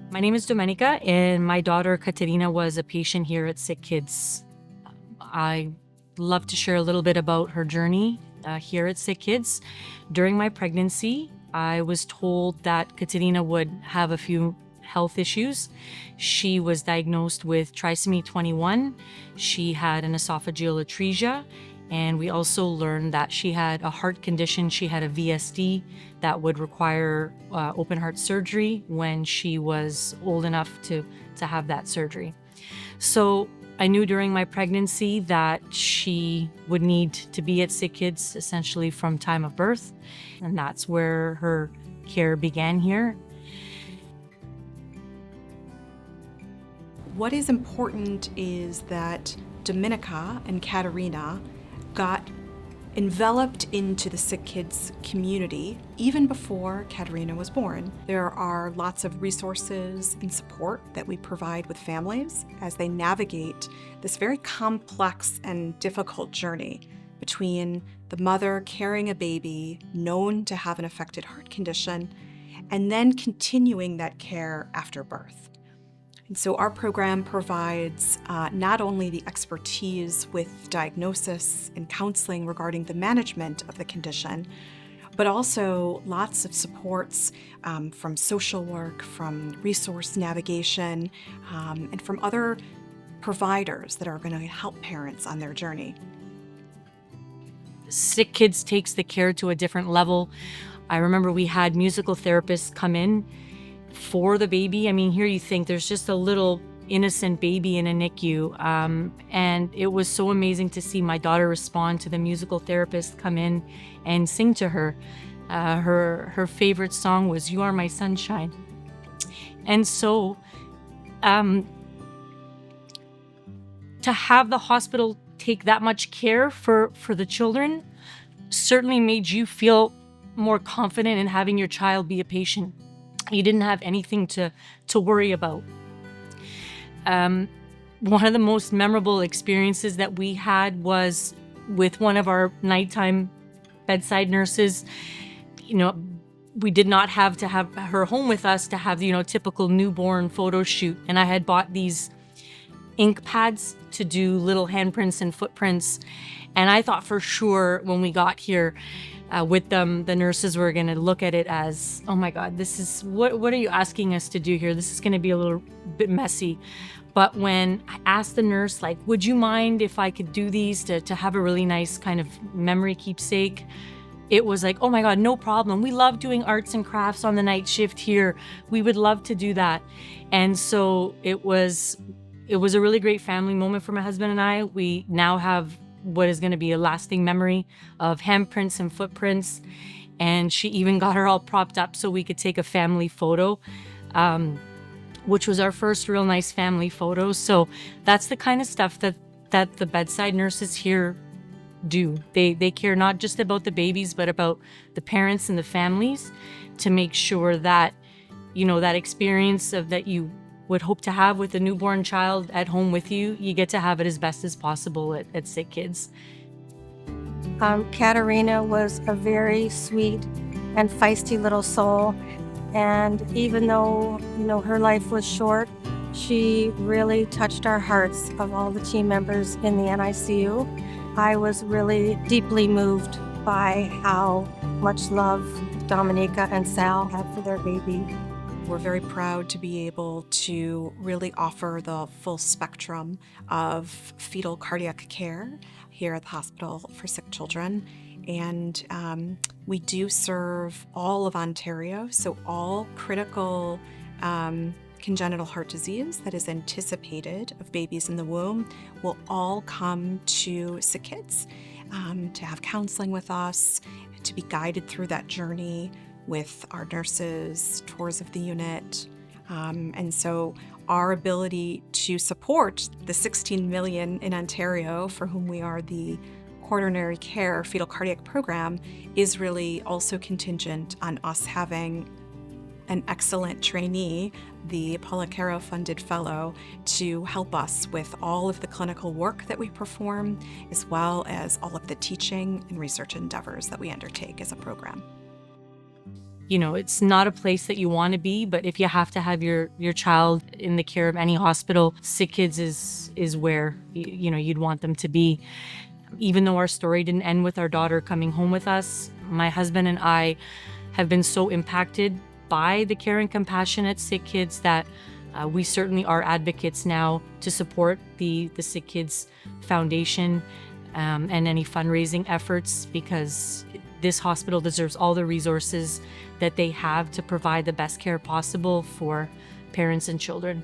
My name is Domenica, and my daughter Katerina was a patient here at SickKids. I love to share a little bit about her journey here at SickKids. During my pregnancy, I was told that Katerina would have a few health issues. She was diagnosed with trisomy 21. She had an esophageal atresia, and we also learned that she had a heart condition. She had a VSD that would require open heart surgery when she was old enough to have that surgery. So I knew during my pregnancy that she would need to be at SickKids essentially from time of birth, and that's where her care began here. What is important is that Domenica and Katerina got enveloped into the SickKids community even before Katerina was born. There are lots of resources and support that we provide with families as they navigate this very complex and difficult journey between the mother carrying a baby known to have an affected heart condition and then continuing that care after birth. And so our program provides not only the expertise with diagnosis and counseling regarding the management of the condition, but also lots of supports from social work, from resource navigation, and from other providers that are going to help parents on their journey. SickKids takes the care to a different level. I remember we had musical therapists come in for the baby. I mean, here you think there's just a little innocent baby in a NICU. And it was so amazing to see my daughter respond to the musical therapist come in and sing to her. Her favorite song was "You Are My Sunshine." And so to have the hospital take that much care for the children certainly made you feel more confident in having your child be a patient. You didn't have anything to worry about. One of the most memorable experiences that we had was with one of our nighttime bedside nurses. You know, we did not have to have her home with us to have, typical newborn photo shoot. And I had bought these ink pads to do little handprints and footprints. And I thought for sure when we got here, with them, the nurses were going to look at it as, oh my God, this is, what are you asking us to do here? This is going to be a little bit messy. But when I asked the nurse, like, would you mind if I could do these to have a really nice kind of memory keepsake? It was like, oh my God, no problem. We love doing arts and crafts on the night shift here. We would love to do that. And so it was a really great family moment for my husband and I. We now have what is going to be a lasting memory of handprints and footprints. And she even got her all propped up so we could take a family photo, which was our first real nice family photo. So that's the kind of stuff that the bedside nurses here do. They care not just about the babies, but about the parents and the families to make sure that, that experience of that you would hope to have with a newborn child at home with you, you get to have it as best as possible at SickKids. Katerina was a very sweet and feisty little soul, and even though her life was short, she really touched our hearts of all the team members in the NICU. I was really deeply moved by how much love Domenica and Sal had for their baby. We're very proud to be able to really offer the full spectrum of fetal cardiac care here at the Hospital for Sick Children. And we do serve all of Ontario, so all critical congenital heart disease that is anticipated of babies in the womb will all come to SickKids to have counseling with us, to be guided through that journey with our nurses, tours of the unit. And so our ability to support the 16 million in Ontario for whom we are the coronary care fetal cardiac program is really also contingent on us having an excellent trainee, the Policaro funded fellow, to help us with all of the clinical work that we perform, as well as all of the teaching and research endeavors that we undertake as a program. It's not a place that you want to be, but if you have to have your child in the care of any hospital, SickKids is where you'd want them to be. Even though our story didn't end with our daughter coming home with us, my husband and I have been so impacted by the care and compassion at SickKids that we certainly are advocates now to support the SickKids Foundation and any fundraising efforts, because this hospital deserves all the resources that they have to provide the best care possible for parents and children.